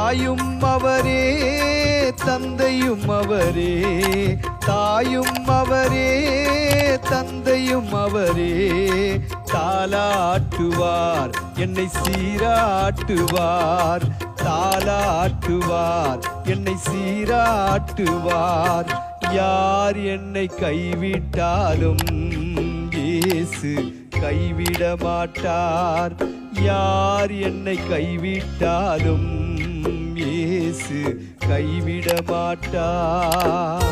தாயும் அவரே தந்தையும் அவரே, தாயும் அவரே தந்தையும் அவரே. தாலாட்டுவார் என்னை சீராட்டுவார், தாலாட்டுவார் என்னை சீராட்டுவார். யார் என்னை கைவிட்டாலும் இயேசு கைவிட மாட்டார். யார் என்னை கைவிட்டாலும் இயேசு கைவிட மாட்டார்.